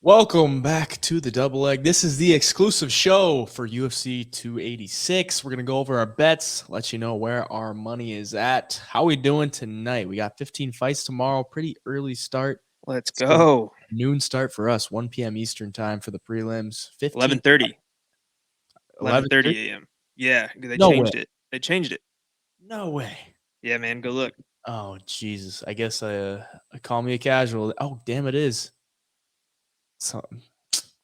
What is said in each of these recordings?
Welcome back to the Double Leg. This is the exclusive show for UFC 286. We're going to go over our bets, let you know where our money is at. How we doing tonight? We got 15 fights tomorrow, pretty early start. Let's So go. noon start for us, 1 p.m. Eastern time for the prelims. 15 11:30. 11:30. 11:30 a.m. Yeah, they No way. changed it. They changed it. No way. Yeah, man, go look. Oh, Jesus. I guess I call me a casual. Oh, damn, it is. So,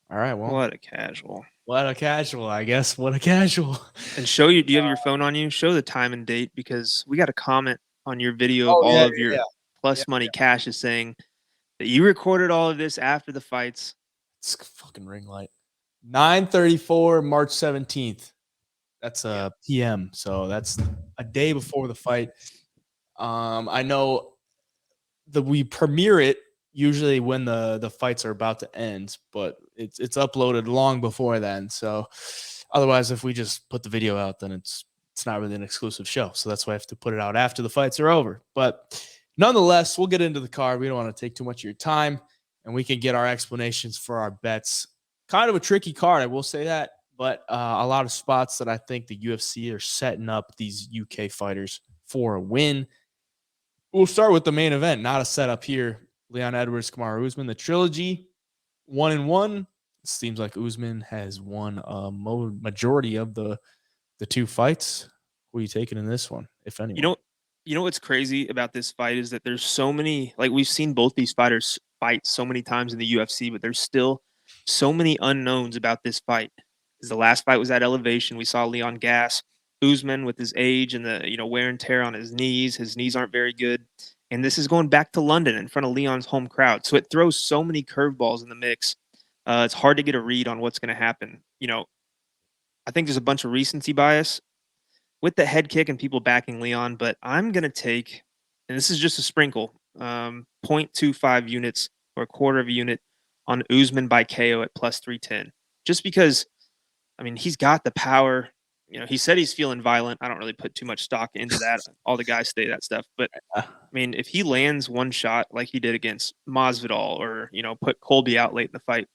all right, well, What a casual. what a casual, I guess. What a casual. And do you have your phone on you? Show the time and date because we got a comment on your video of Oh, all yeah, of yeah, your yeah. plus money cash is saying that you recorded all of this after the fights. It's fucking ring light. 9:34, March 17th. That's Yep. a PM. So that's a day before the fight. I know that we premiere it usually when the fights are about to end, but it's uploaded long before then. So otherwise, if we just put the video out, then it's not really an exclusive show. So that's why I have to put it out after the fights are over. But nonetheless, we'll get into the card. We don't want to take too much of your time, and we can get our explanations for our bets. Kind of a tricky card, I will say that, but a lot of spots that I think the UFC are setting up these UK fighters for a win. We'll start with the main event, not a setup here. Leon Edwards, Kamaru Usman, the trilogy, 1-1. It seems like Usman has won a majority of the two fights. Who are you taking in this one, if You anyone? know you know what's crazy about this fight is that there's so many, like, we've seen both these fighters fight so many times in the UFC, but there's still so many unknowns about this fight. Because the last fight was at elevation. We saw Leon gas Usman with his age and the wear and tear on his knees. His knees aren't very good. And this is going back to London in front of Leon's home crowd. So it throws so many curveballs in the mix. It's hard to get a read on what's going to happen. I think there's a bunch of recency bias with the head kick and people backing Leon, but I'm going to take, and this is just a sprinkle, 0.25 units or a quarter of a unit on Usman by KO at plus 310. Just because, I mean, he's got the power. He said he's feeling violent. I don't really put too much stock into that. All the guys say that stuff. But, Uh, I mean, if he lands one shot like he did against Masvidal or, put Colby out late in the fight,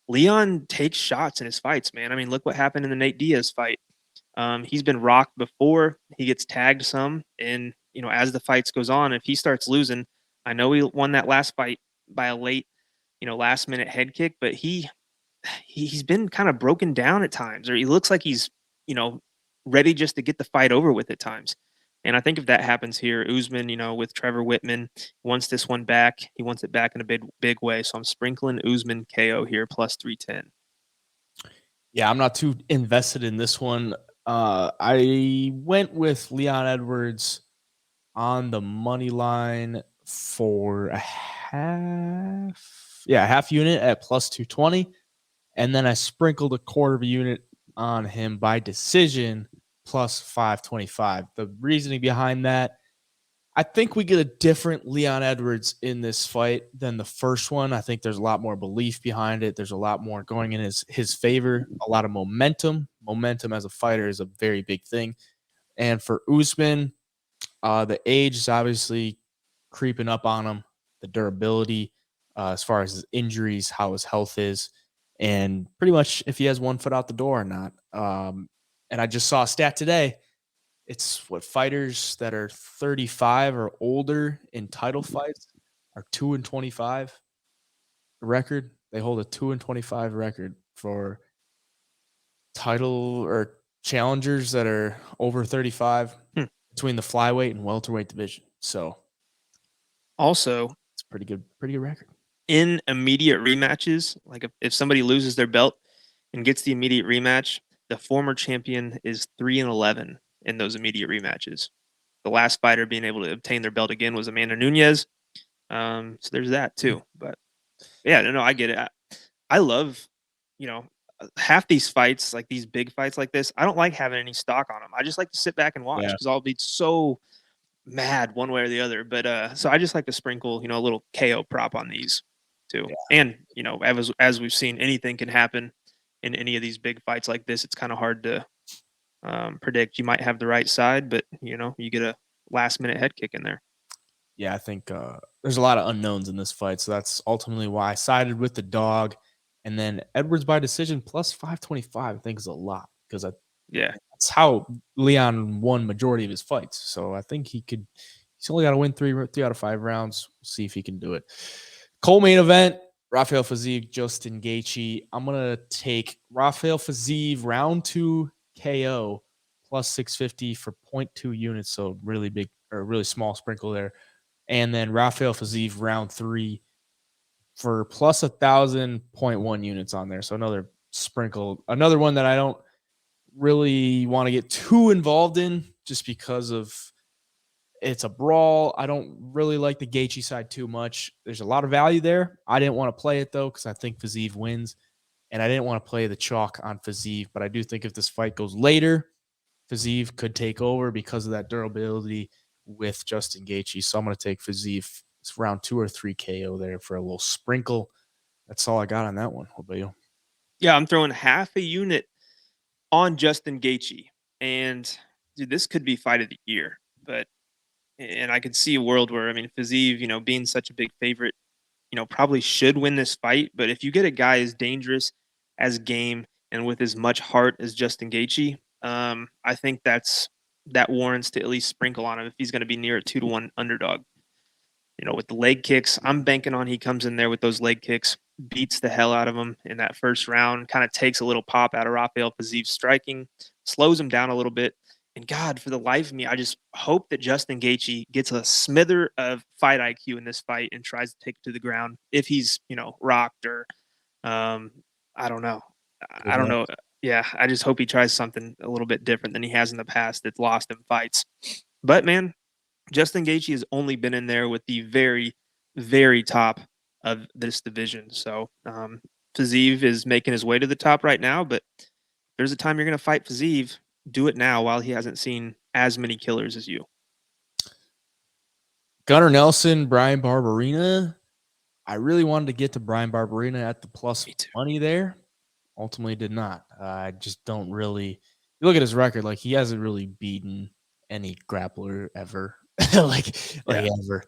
Leon takes shots in his fights, man. I mean, look what happened in the Nate Diaz fight. He's been rocked before. He gets tagged some, and as the fights goes on, if he starts losing, I know he won that last fight by a late, last minute head kick, but he's been kind of broken down at times, or he looks like he's you know ready just to get the fight over with at times. And I think if that happens here, Usman, with Trevor Whitman, wants this one back. He wants it back in a big way. So I'm sprinkling Usman KO here plus 310. yeah, I'm not too invested in this one. I went with Leon Edwards on the money line for a half. Yeah, a half unit at plus 220. And then I sprinkled a quarter of a unit on him by decision plus 525. The reasoning behind that, I think we get a different Leon Edwards in this fight than the first one. I think there's a lot more belief behind it. There's a lot more going in his favor, a lot of momentum. Momentum as a fighter is a very big thing. And for Usman, the age is obviously creeping up on him, the durability, as far as his injuries, how his health is, and pretty much if he has one foot out the door or not. And I just saw a stat today. It's what fighters that are 35 or older in title fights are 2-25 record. They hold a 2-25 record for title or challengers that are over 35 Hmm. between the flyweight and welterweight division. So Also, it's pretty good record. in immediate rematches, like if somebody loses their belt and gets the immediate rematch, the former champion is 3-11 in those immediate rematches. The last fighter being able to obtain their belt again was Amanda Nunez. So there's that too. But yeah, no, I get it. I love, you know, half these fights, like these big fights like this. I don't like having any stock on them. I just like to sit back and watch Yeah. because I'll be so mad one way or the other. But so I just like to sprinkle, a little KO prop on these too. Yeah. And as we've seen, anything can happen in any of these big fights like this. It's kind of hard to predict. You might have the right side, but you get a last minute head kick in there. Yeah, I think there's a lot of unknowns in this fight, so that's ultimately why I sided with the dog. And then Edwards by decision plus 525, I think is a lot because Yeah. that's how Leon won majority of his fights. So I think he could. He's only got to win three out of 5 rounds. We'll see if he can do it. Co-main event: Rafael Fiziev, Justin Gaethje. I'm gonna take Rafael Fiziev round 2 KO plus 650 for zero point 0.2 units. So really big or really small sprinkle there. And then Rafael Fiziev round 3 for plus 1,000.1 units on there. So another sprinkle, another one that I don't really want to get too involved in just because of it's a brawl. I don't really like the Gaethje side too much. There's a lot of value there. I didn't want to play it though because I think Fiziev wins, and I didn't want to play the chalk on Fiziev. But I do think if this fight goes later, Fiziev could take over because of that durability with Justin Gaethje. So I'm going to take Fiziev. It's round 2 or 3 KO there for a little sprinkle. That's all I got on that one. What about you? Yeah, I'm throwing half a unit on Justin Gaethje, and dude, this could be fight of the year. But and I could see a world where, I mean, Fiziev, being such a big favorite, probably should win this fight. But if you get a guy as dangerous as game and with as much heart as Justin Gaethje, I think that warrants to at least sprinkle on him if he's going to be near a 2-1 underdog. With the leg kicks, I'm banking on he comes in there with those leg kicks, beats the hell out of him in that first round, kind of takes a little pop out of Rafael Fiziev's striking, slows him down a little bit. And God, for the life of me, I just hope that Justin Gaethje gets a smither of fight IQ in this fight and tries to take it to the ground. If he's, rocked or, um, I don't know. I don't know. Yeah, I just hope he tries something a little bit different than he has in the past that's lost him fights. But man, Justin Gaethje has only been in there with the very, very top of this division. So Fiziev is making his way to the top right now, but there's a time you're going to fight Fiziev. Do it now while he hasn't seen as many killers as you. Gunnar Nelson, Brian Barberina. I really wanted to get to Brian Barberina at the plus Me too. money there. Ultimately, did not. I just don't really. You look at his record; like he hasn't really beaten any grappler ever, like Yeah. ever.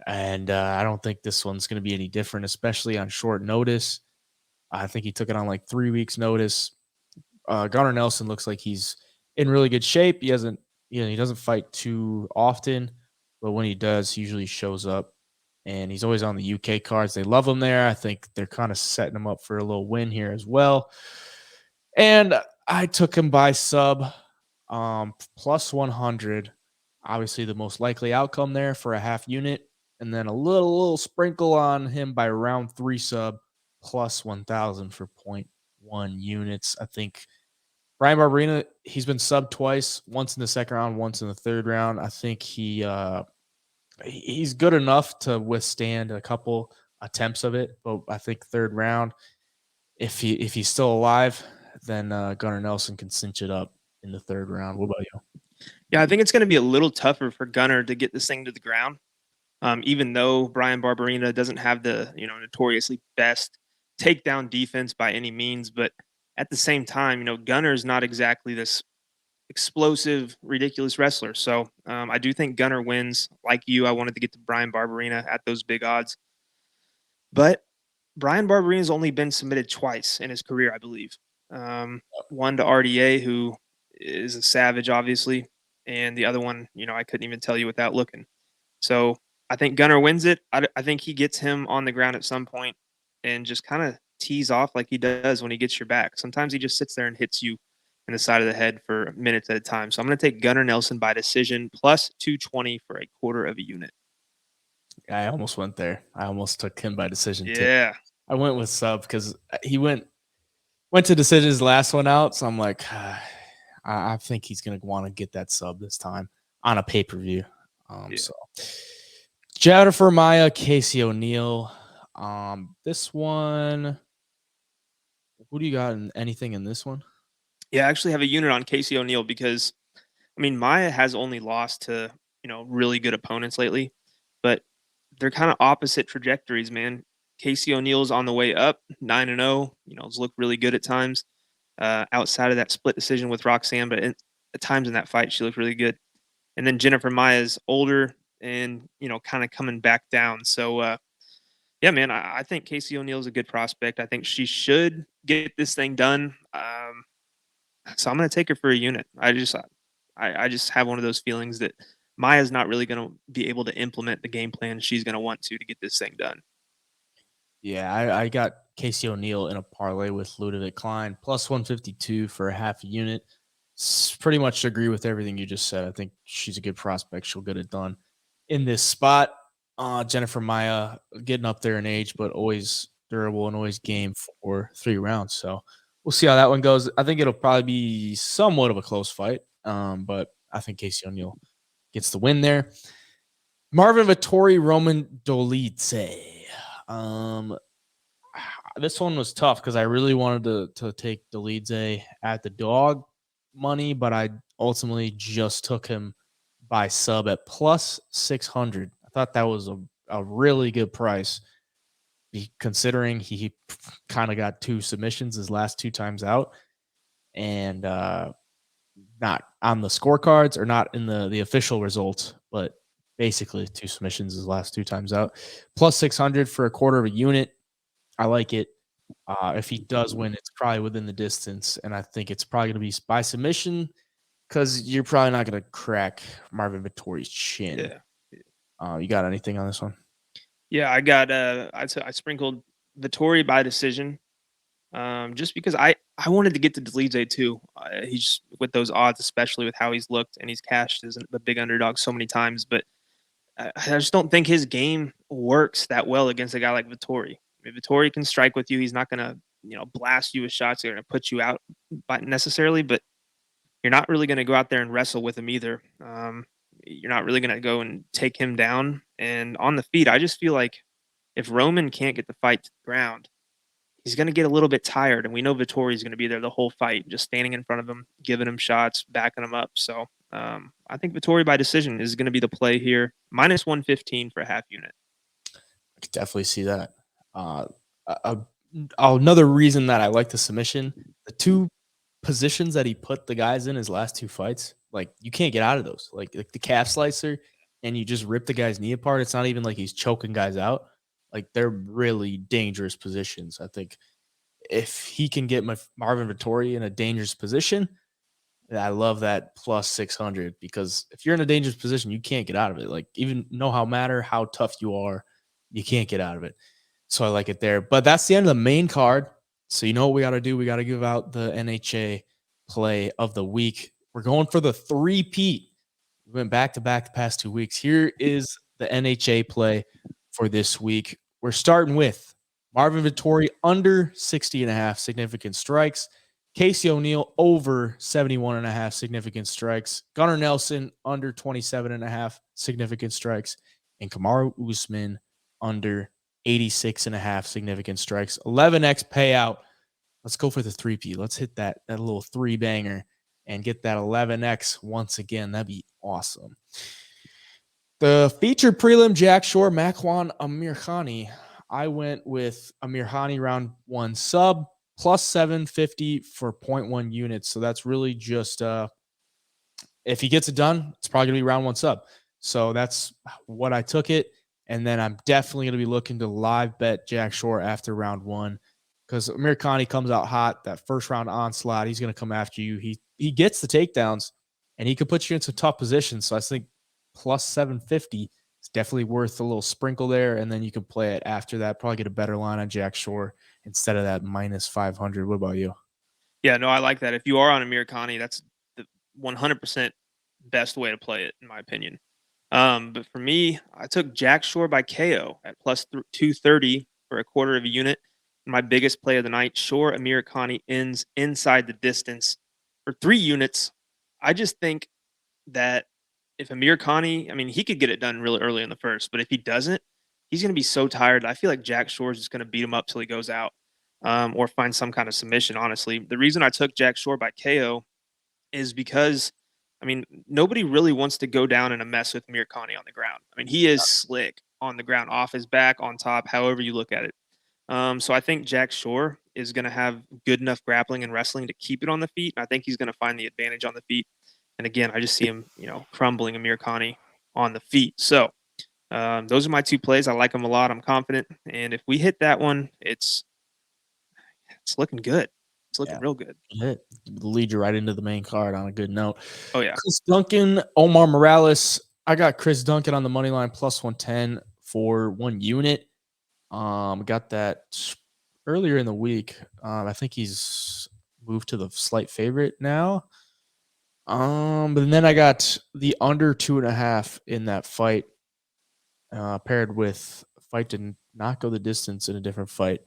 And I don't think this one's going to be any different, especially on short notice. I think he took it on like 3 weeks' notice. Gunnar Nelson looks like he's in really good shape. He hasn't, he doesn't fight too often, but when he does, he usually shows up. And he's always on the UK cards. They love him there. I think they're kind of setting him up for a little win here as well. And I took him by sub plus 100. Obviously, the most likely outcome there for a half unit. And then a little sprinkle on him by round 3 sub plus 1,000 for point 0.1 units. I think Brian Barberina, he's been sub twice, once in the second round, once in the third round. I think he's good enough to withstand a couple attempts of it, but I think third round, if he's still alive, then Gunnar Nelson can cinch it up in the third round. What about you? Yeah, I think it's going to be a little tougher for Gunnar to get this thing to the ground. Even though Brian Barberina doesn't have the notoriously best takedown defense by any means, but at the same time, Gunnar is not exactly this explosive, ridiculous wrestler. So I do think Gunnar wins. Like you, I wanted to get to Brian Barberina at those big odds, but Brian Barberina's only been submitted twice in his career, I believe. One to RDA, who is a savage, obviously, and the other one, I couldn't even tell you without looking. So I think Gunnar wins it. I think he gets him on the ground at some point and just kind of tees off like he does when he gets your back. Sometimes he just sits there and hits you in the side of the head for minutes at a time. So I'm going to take Gunnar Nelson by decision plus 220 for a quarter of a unit. I almost went there. I almost took him by decision too. Yeah. I went with sub because he went to decision his last one out. So I'm like, I think he's gonna want to get that sub this time on a pay per view. Yeah. So Jennifer Maya, Casey O'Neill. This one. Who do you got in anything in this one? Yeah, I actually have a unit on Casey O'Neill because, I mean, Maya has only lost to, really good opponents lately, but they're kind of opposite trajectories, man. Casey O'Neill's on the way up, 9-0, has looked really good at times. Outside of that split decision with Roxanne, but at times in that fight, she looked really good. And then Jennifer Maya's older, and kind of coming back down. So yeah, man, I think Casey O'Neill is a good prospect. I think she should get this thing done. So I'm going to take her for a unit. I just have one of those feelings that Maya's not really going to be able to implement the game plan she's going to want to get this thing done. Yeah, I got Casey O'Neill in a parlay with Ludovic Klein plus 152 for a half a unit. Pretty much agree with everything you just said. I think she's a good prospect. She'll get it done in this spot. Jennifer Maya getting up there in age, but always durable and always game for 3 rounds. So we'll see how that one goes. I think it'll probably be somewhat of a close fight, but I think Casey O'Neill gets the win there. Marvin Vittori, Roman Dolidze. Um, this one was tough because I really wanted to take Dolidze at the dog money, but I ultimately just took him by sub at plus 600. I thought that was a really good price, considering he kind of got 2 submissions his last 2 times out, and not on the scorecards or not in the official results, but basically 2 submissions his last 2 times out. Plus 600 for a quarter of a unit. I like it. If he does win, it's probably within the distance, and I think it's probably going to be by submission because you're probably not going to crack Marvin Vittori's chin. Yeah. You got anything on this one? Yeah, I got I sprinkled Vittori by decision. Just because I wanted to get to Delize too. He's with those odds, especially with how he's looked and he's cashed as the big underdog so many times. But I just don't think his game works that well against a guy like Vittori. I mean, Vittori can strike with you. He's not going to blast you with shots. They're going to put you out necessarily, but you're not really going to go out there and wrestle with him either. You're not really going to go and take him down. And on the feet, I just feel like if Roman can't get the fight to the ground, he's going to get a little bit tired. And we know Vittori's going to be there the whole fight, just standing in front of him, giving him shots, backing him up. So I think Vittori by decision is going to be the play here. Minus 115 for a half unit. I could definitely see that. Uh, another reason that I like the submission, the 2 positions that he put the guys in his last 2 fights, like you can't get out of those. Like the calf slicer, and you just rip the guy's knee apart. It's not even like he's choking guys out. Like they're really dangerous positions. I think if he can get Marvin Vittori in a dangerous position, I love that plus 600, because if you're in a dangerous position, you can't get out of it. Like even no matter how tough you are, you can't get out of it. So I like it there. But that's the end of the main card. So you know what we got to do? We got to give out the NHA play of the week. We're going for the 3-peat. We went back to back the past 2 weeks. Here is the NHA play for this week. We're starting with Marvin Vittori under 60.5 significant strikes. Casey O'Neill over 71.5 significant strikes. Gunnar Nelson under 27.5 significant strikes. And Kamaru Usman under 86.5 significant strikes. 11x payout. Let's go for the 3P. Let's hit that little 3-banger and get that 11x once again. That'd be awesome. The featured prelim, Jack Shore, Makwan Amirkhani. I went with Amirkhani round 1 sub plus 750 for 0.1 units. So that's really just if he gets it done, it's probably gonna be round 1 sub. So that's what I took it. And then I'm definitely gonna be looking to live bet Jack Shore after round 1, because Amirkhani comes out hot. That first round onslaught, he's gonna come after you. He gets the takedowns, and he could put you in some tough positions. So I think plus 750 is definitely worth a little sprinkle there, and then you can play it after that. Probably get a better line on Jack Shore instead of that minus 500. What about you? Yeah, no, I like that. If you are on Amirkhani, that's the 100% best way to play it, in my opinion. But for me, I took Jack Shore by KO at plus 230 for a quarter of a unit. My biggest play of the night, Shore Amirkhani ends inside the distance for 3 units. I just think that if Amirkhani, I mean, he could get it done really early in the first, but if he doesn't, he's going to be so tired. I feel like Jack Shore is just going to beat him up till he goes out, or find some kind of submission. Honestly, the reason I took Jack Shore by KO is because, I mean, nobody really wants to go down in a mess with Amirkhani on the ground. I mean, he is slick on the ground, off his back, on top, however you look at it. So I think Jack Shore is going to have good enough grappling and wrestling to keep it on the feet. And I think he's going to find the advantage on the feet. And again, I just see him, crumbling Amirkhani. on the feet. So those are my two plays. I like them a lot. I'm confident, and if we hit that one, it's looking good. It's looking Yeah. real good. Hit. Lead you right into the main card on a good note. Oh yeah. Chris Duncan, Omar Morales. I got Chris Duncan on the money line plus 110 for 1 unit. Got that earlier in the week. I think he's moved to the slight favorite now. But then I got the under 2.5 in that fight, paired with a fight to not go the distance in a different fight.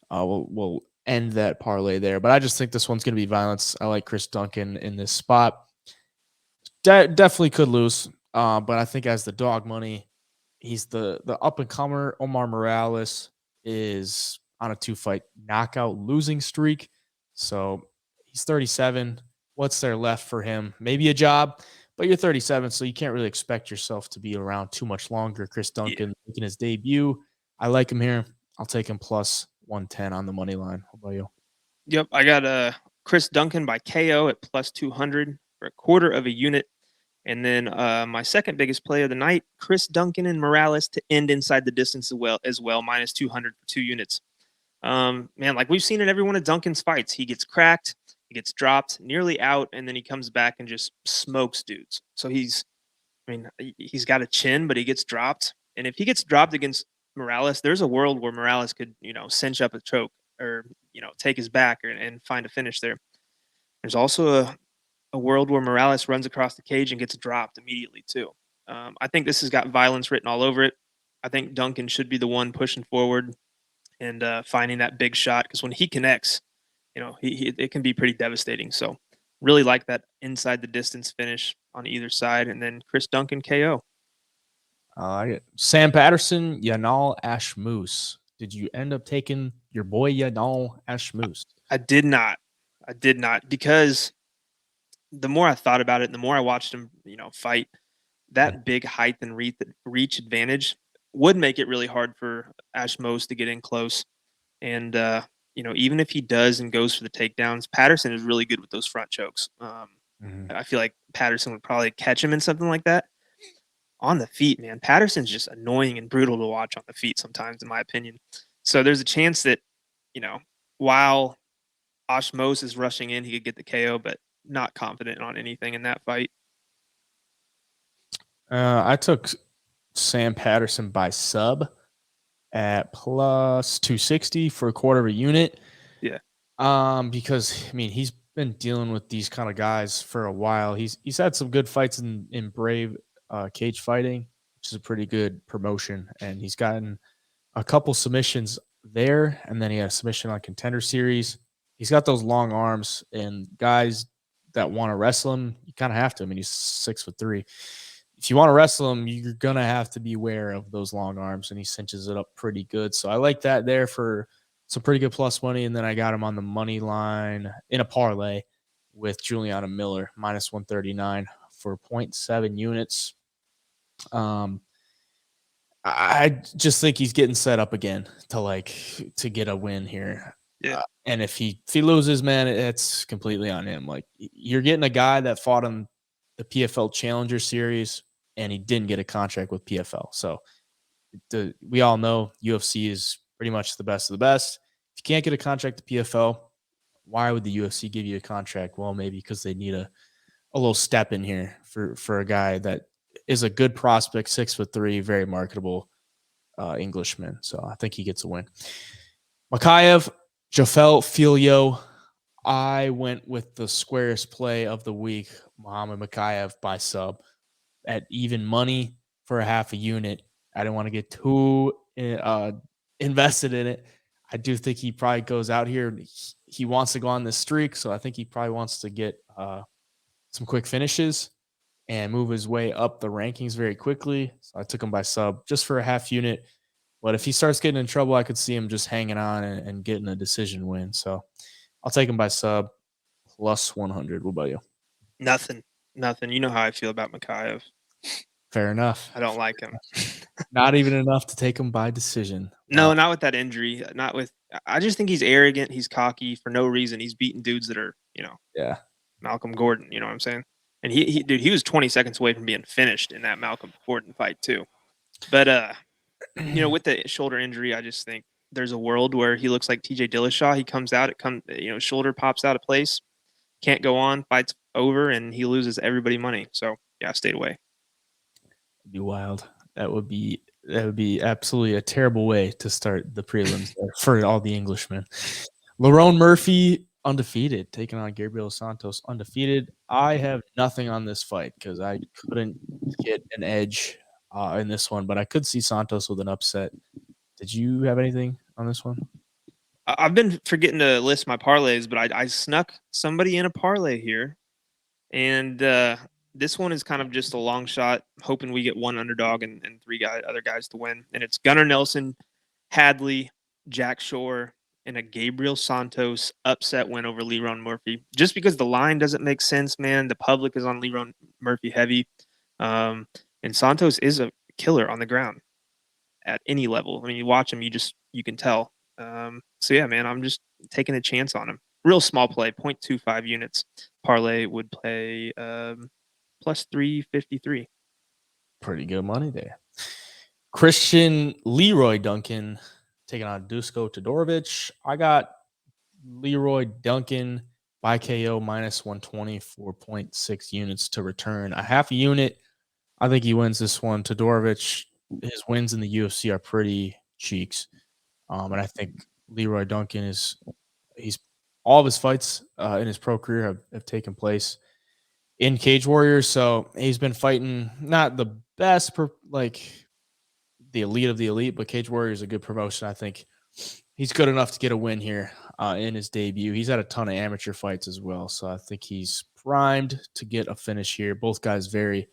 We'll end that parlay there. But I just think this one's going to be violence. I like Chris Duncan in this spot. Definitely could lose, but I think as the dog money, he's the up and comer. Omar Morales is on a 2-fight knockout losing streak, so he's 37. What's there left for him? Maybe a job, but you're 37, so you can't really expect yourself to be around too much longer. Chris Yeah. Duncan making his debut. I like him here. I'll take him plus 110 on the money line. How about you? Yep. I got Chris Duncan by KO at plus 200 for a quarter of a unit. And then my second biggest play of the night, Chris Duncan and Morales to end inside the distance as well, minus 200 for 2 units. Man, like we've seen in every one of Duncan's fights, he gets cracked, he gets dropped, nearly out, and then he comes back and just smokes dudes. So he's got a chin, but he gets dropped. And if he gets dropped against Morales, there's a world where Morales could, cinch up a choke or, take his back and find a finish there. There's also a world where Morales runs across the cage and gets dropped immediately too. I think this has got violence written all over it. I think Duncan should be the one pushing forward and finding that big shot because when he connects, it can be pretty devastating. So really like that inside the distance finish on either side, and then Chris Duncan KO. Sam Patterson, Yanal Ashmoose. Did you end up taking your boy Yanal Ashmoose? I did not. I did not because the more I thought about it, and the more I watched him, fight, that big height and reach advantage would make it really hard for Ashmos to get in close. And even if he does and goes for the takedowns, Patterson is really good with those front chokes. Mhm. I feel like Patterson would probably catch him in something like that. On the feet, man, Patterson's just annoying and brutal to watch on the feet sometimes, in my opinion. So there's a chance that, while Ashmos is rushing in, he could get the KO, but not confident on anything in that fight. I took Sam Patterson by sub at plus 260 for a quarter of a unit. Yeah. Because I mean he's been dealing with these kind of guys for a while. He's had some good fights in Brave cage fighting, which is a pretty good promotion, and he's gotten a couple submissions there, and then he had a submission on Contender Series. He's got those long arms, and guys that want to wrestle him, you kind of have to. I mean, he's 6'3". If you want to wrestle him, you're gonna have to be aware of those long arms, and he cinches it up pretty good. So I like that there for some pretty good plus money. And then I got him on the money line in a parlay with Juliana Miller minus 139 for 0.7 units. I just think he's getting set up again to get a win here. Yeah. And if he loses, man, it's completely on him. Like you're getting a guy that fought on the PFL Challenger Series and he didn't get a contract with PFL. So we all know UFC is pretty much the best of the best. If you can't get a contract to PFL, why would the UFC give you a contract? Well, maybe because they need a little step in here for a guy that is a good prospect, 6'3", very marketable Englishman. So I think he gets a win. Makayev, Jafel Filio. I went with the squarest play of the week, Muhammad Makayev by sub at even money for a half a unit. I didn't want to get too invested in it. I do think he probably goes out here. He wants to go on this streak, so I think he probably wants to get some quick finishes and move his way up the rankings very quickly. So I took him by sub just for a half unit. But if he starts getting in trouble, I could see him just hanging on and getting a decision win. So I'll take him by sub plus 100. What about you? Nothing. Nothing. You know how I feel about Makayev. Fair enough. I don't like him. Not even enough to take him by decision. No, not with that injury. Not with. I just think he's arrogant. He's cocky for no reason. He's beating dudes that are, Yeah. Malcolm Gordon. You know what I'm saying? And dude, he was 20 seconds away from being finished in that Malcolm Gordon fight too. But with the shoulder injury, I just think there's a world where he looks like TJ Dillashaw. He comes out, shoulder pops out of place, can't go on, fight's over, and he loses everybody money. So yeah, I stayed away. It'd be wild. That would be absolutely a terrible way to start the prelims for all the Englishmen. Lerone Murphy undefeated, taking on Gabriel Santos undefeated. I have nothing on this fight because I couldn't get an edge in this one, but I could see Santos with an upset. Did you have anything on this one? I've been forgetting to list my parlays, but I snuck somebody in a parlay here, and this one is kind of just a long shot, hoping we get one underdog and other guys to win. And it's Gunnar Nelson, Hadley, Jack Shore, and a Gabriel Santos upset win over Lerone Murphy. Just because the line doesn't make sense, man. The public is on Lerone Murphy heavy, um, and Santos is a killer on the ground at any level. I mean, you watch him, you can tell. So yeah, man, I'm just taking a chance on him. Real small play, 0.25 units. Parlay would play plus 353. Pretty good money there. Christian Leroy Duncan taking on Dusko Todorovic. I got Leroy Duncan by KO minus 120 for 0.6 units to return. A half a unit. I think he wins this one. Todorovic, his wins in the UFC are pretty cheeks. And I think Leroy Duncan he's all of his fights in his pro career have taken place in Cage Warriors. So he's been fighting not the best, the elite of the elite, but Cage Warrior is a good promotion. I think he's good enough to get a win here in his debut. He's had a ton of amateur fights as well. So I think he's primed to get a finish here. Both guys very,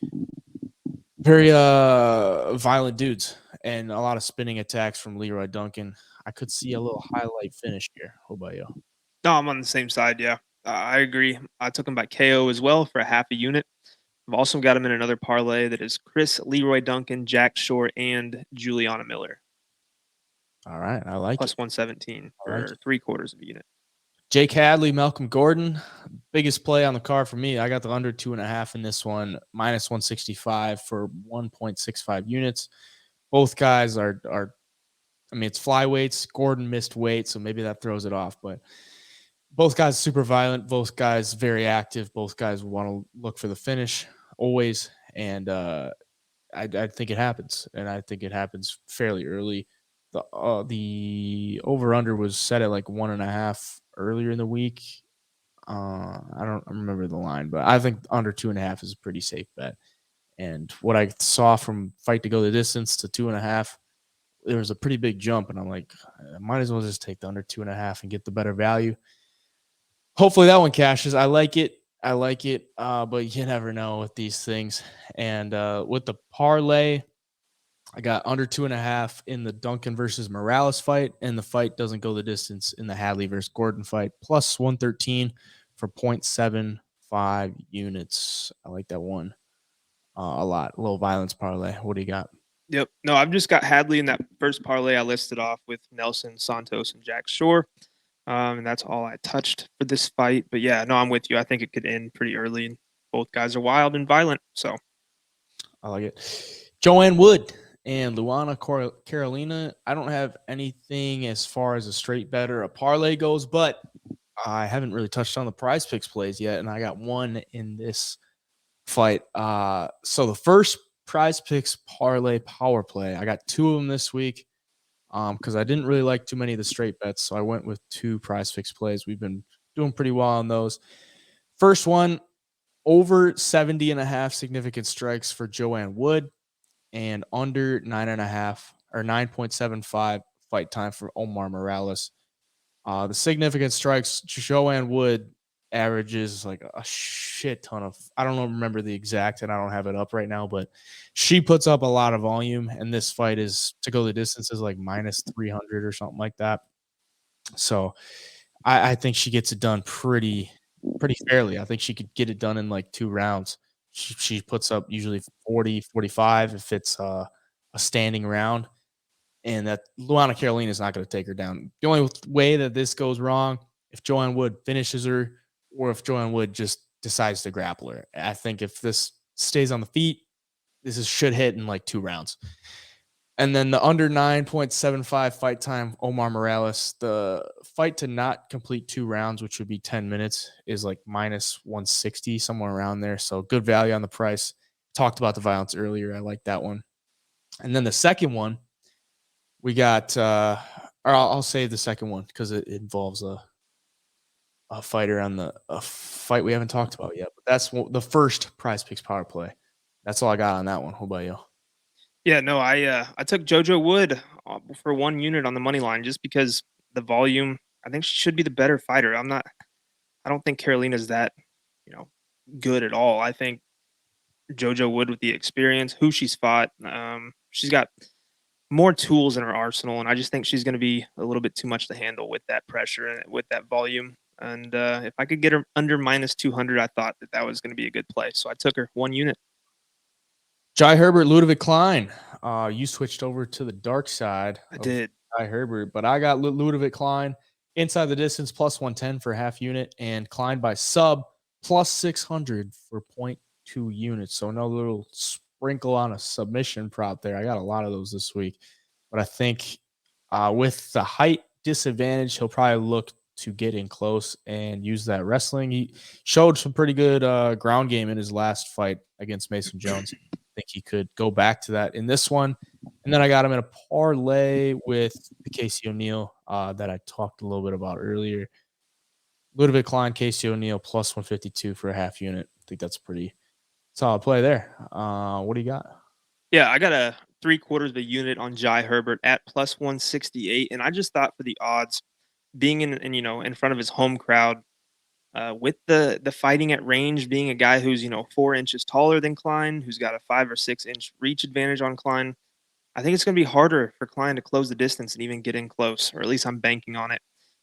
very violent dudes and a lot of spinning attacks from Leroy Duncan. I could see a little highlight finish here. How about you? No, I'm on the same side. Yeah, I agree. I took him by KO as well for a half a unit. I've also got him in another parlay that is Chris Leroy Duncan, Jack Shore, and Juliana Miller. All right. I like plus it. 117 for like it. 3/4 of a unit. Jake Hadley, Malcolm Gordon, biggest play on the card for me. I got the under 2.5 in this one, minus 165 for 1.65 units. Both guys are I mean, it's flyweights. Gordon missed weight, so maybe that throws it off. But both guys super violent. Both guys very active. Both guys want to look for the finish always. And I think it happens. And I think it happens fairly early. The over-under was set at like 1.5 earlier in the week. I don't remember the line, but I think under 2.5 is a pretty safe bet. And what I saw from fight to go the distance to 2.5, there was a pretty big jump, and I'm like, I might as well just take the under 2.5 and get the better value. Hopefully that one cashes. I like it. But you never know with these things. And with the parlay, I got under 2.5 in the Duncan versus Morales fight, and the fight doesn't go the distance in the Hadley versus Gordon fight, plus 113 for 0.75 units. I like that one a lot. Low violence parlay. What do you got? Yep. No, I've just got Hadley in that first parlay I listed off with Nelson, Santos, and Jack Shore. And that's all I touched for this fight. But yeah, no, I'm with you. I think it could end pretty early. And both guys are wild and violent. So I like it. Joanne Wood and Luana Carolina. I don't have anything as far as a straight bet or a parlay goes, but I haven't really touched on the prize picks plays yet, and I got one in this fight. So the first prize picks parlay power play, I got two of them this week because I didn't really like too many of the straight bets, so I went with two prize picks plays. We've been doing pretty well on those. First one, over 70.5 significant strikes for Joanne Wood and under 9.5 or 9.75 fight time for Omar Morales. The significant strikes, Joanne Wood averages like a shit ton of, I don't remember the exact, and I don't have it up right now, but she puts up a lot of volume, and this fight is to go the distance is like minus 300 or something like that. So I think she gets it done pretty fairly. I think she could get it done in like 2 rounds. She puts up usually 40, 45 if it's a standing round. And that Luana Carolina is not going to take her down. The only way that this goes wrong, if Joanne Wood finishes her, or if Joanne Wood just decides to grapple her. I think if this stays on the feet, should hit in like 2 rounds. And then the under 9.75 fight time, Omar Morales. The fight to not complete 2 rounds, which would be 10 minutes, is like minus 160, somewhere around there. So good value on the price. Talked about the violence earlier. I like that one. And then the second one, we got, or I'll save the second one because it involves a fighter on a fight we haven't talked about yet. But that's the first Prize Picks power play. That's all I got on that one. What about you? Yeah, no, I took JoJo Wood for 1 unit on the money line just because the volume. I think she should be the better fighter. I don't think Carolina's that, you know, good at all. I think JoJo Wood with the experience, who she's fought, she's got more tools in her arsenal, and I just think she's going to be a little bit too much to handle with that pressure and with that volume. And if I could get her under minus 200, I thought that was going to be a good play. So I took her 1 unit. Jai Herbert, Ludovic Klein. You switched over to the dark side. I did. Jai Herbert, but I got Ludovic Klein inside the distance plus 110 for half unit, and Klein by sub plus 600 for 0.2 units. So no little sprinkle on a submission prop there. I got a lot of those this week, but I think with the height disadvantage, he'll probably look to get in close and use that wrestling. He showed some pretty good ground game in his last fight against Mason Jones. I think he could go back to that in this one. And then I got him in a parlay with the Casey O'Neill that I talked a little bit about earlier. Ludovic Klein, Casey O'Neill plus 152 for a half unit. I think that's a pretty solid play there. What do you got? Yeah, I got a 3/4 of a unit on Jai Herbert at plus 168, and I just thought for the odds, being in front of his home crowd, with the fighting at range, being a guy who's 4 inches taller than Klein, who's got a 5 or 6 inch reach advantage on Klein. I think it's going to be harder for Klein to close the distance and even get in close, or at least I'm banking on it.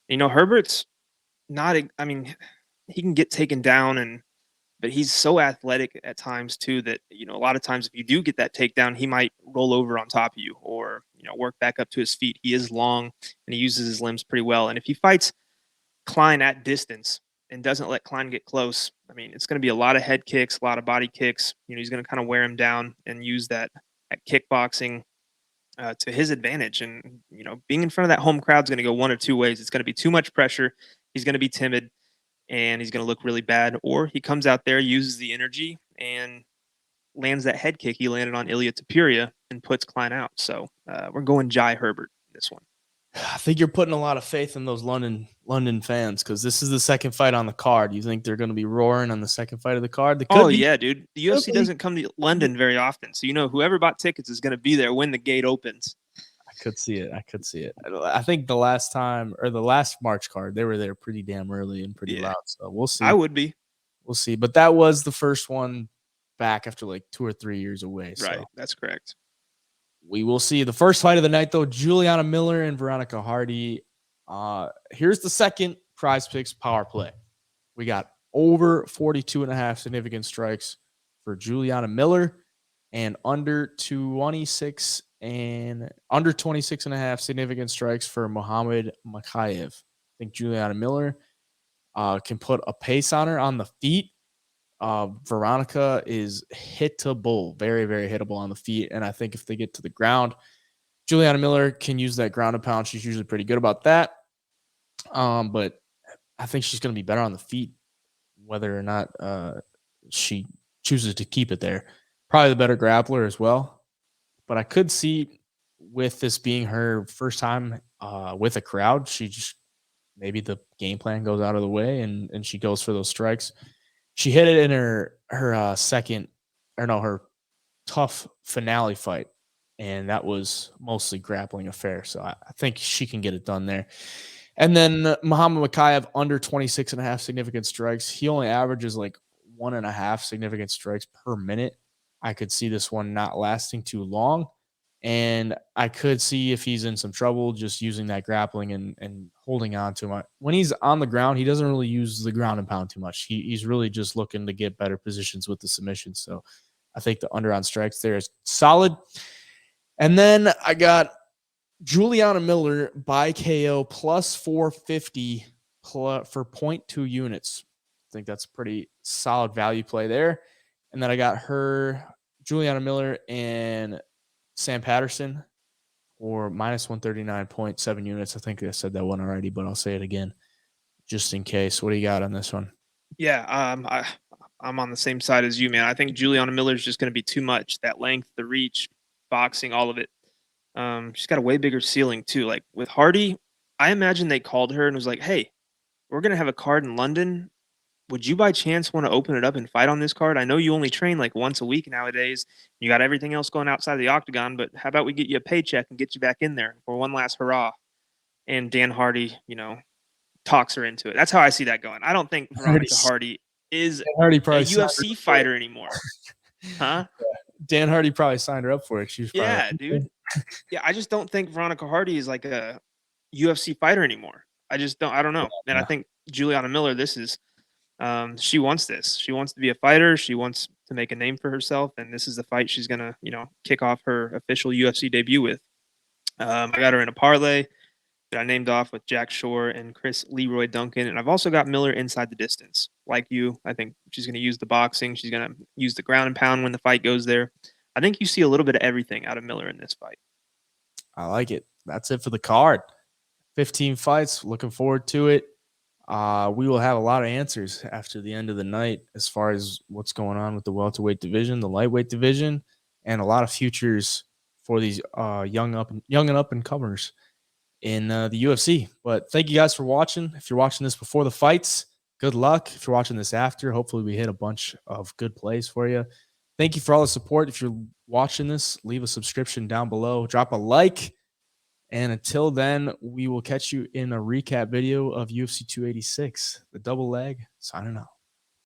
Herbert's not. I mean, he can get taken down, but he's so athletic at times too that a lot of times if you do get that takedown, he might roll over on top of you or work back up to his feet. He is long and he uses his limbs pretty well. And if he fights Klein at distance and doesn't let Klein get close, I mean, it's going to be a lot of head kicks, a lot of body kicks. He's going to kind of wear him down and use that kickboxing to his advantage. And being in front of that home crowd is going to go one or two ways. It's going to be too much pressure. He's going to be timid and he's going to look really bad. Or he comes out there, uses the energy, and lands that head kick he landed on Ilya Tapiria and puts Klein out. So we're going Jai Herbert this one. I think you're putting a lot of faith in those London fans because this is the second fight on the card. You think they're going to be roaring on the second fight of the card? Yeah, dude. The UFC doesn't come to London very often. So, whoever bought tickets is going to be there when the gate opens. I could see it. I think the last March card, they were there pretty damn early and pretty loud. So we'll see. I would be. We'll see. But that was the first one back after like 2 or 3 years away. Right. So That's correct. we will see. The first fight of the night, though, Juliana Miller and Veronica Hardy. Here's the second Prize Picks power play. We got over 42.5 significant strikes for Juliana Miller and under 26 and under 26.5 significant strikes for Muhammad Makayev. I think Juliana Miller can put a pace on her on the feet. Veronica is hittable, very, very hittable on the feet. And I think if they get to the ground, Juliana Miller can use that ground and pound. She's usually pretty good about that. But I think she's going to be better on the feet, whether or not she chooses to keep it there. Probably the better grappler as well. But I could see with this being her first time with a crowd, maybe the game plan goes out of the way and she goes for those strikes. She hit it in her tough finale fight, and that was mostly grappling affair. So I think she can get it done there. And then Muhammad Makayev under 26.5 significant strikes. He only averages like 1.5 significant strikes per minute. I could see this one not lasting too long. And I could see if he's in some trouble just using that grappling and holding on to him. When he's on the ground, he doesn't really use the ground and pound too much. He's really just looking to get better positions with the submissions. So I think the under on strikes there is solid. And then I got Juliana Miller by KO plus 450 for 0.2 units. I think that's pretty solid value play there. And then I got her, Juliana Miller, and Sam Patterson for minus 139.7 units. I think I said that one already, but I'll say it again just in case. What do you got on this one? Yeah, I'm on the same side as you, man. I think Juliana Miller is just going to be too much. That length, the reach, boxing, all of it. She's got a way bigger ceiling too. Like with Hardy, I imagine they called her and was like, "Hey, we're gonna have a card in London. Would you by chance want to open it up and fight on this card? I know you only train like once a week nowadays. You got everything else going outside the octagon, but how about we get you a paycheck and get you back in there for one last hurrah?" And Dan Hardy, talks her into it. That's how I see that going. I don't think Veronica Hardy is Hardy a probably UFC fighter anymore. Huh? Dan Hardy probably signed her up for it. She was probably Yeah, dude. Yeah, I just don't think Veronica Hardy is like a UFC fighter anymore. I don't know. And I think Juliana Miller, this is she wants this. She wants to be a fighter. She wants to make a name for herself, and this is the fight she's gonna, kick off her official UFC debut with. I got her in a parlay that I named off with Jack Shore and Chris Leroy Duncan, and I've also got Miller inside the distance. Like you, I think she's gonna use the boxing. She's gonna use the ground and pound when the fight goes there. I think you see a little bit of everything out of Miller in this fight. I like it. That's it for the card. 15 fights. Looking forward to it. We will have a lot of answers after the end of the night as far as what's going on with the welterweight division, the lightweight division, and a lot of futures for these young and up and comers in the UFC. But thank you guys for watching. If you're watching this before the fights, good luck. If you're watching this after, hopefully we hit a bunch of good plays for you. Thank you for all the support. If you're watching this, leave a subscription down below. Drop a like. And until then, we will catch you in a recap video of UFC 286, the double leg. Signing out.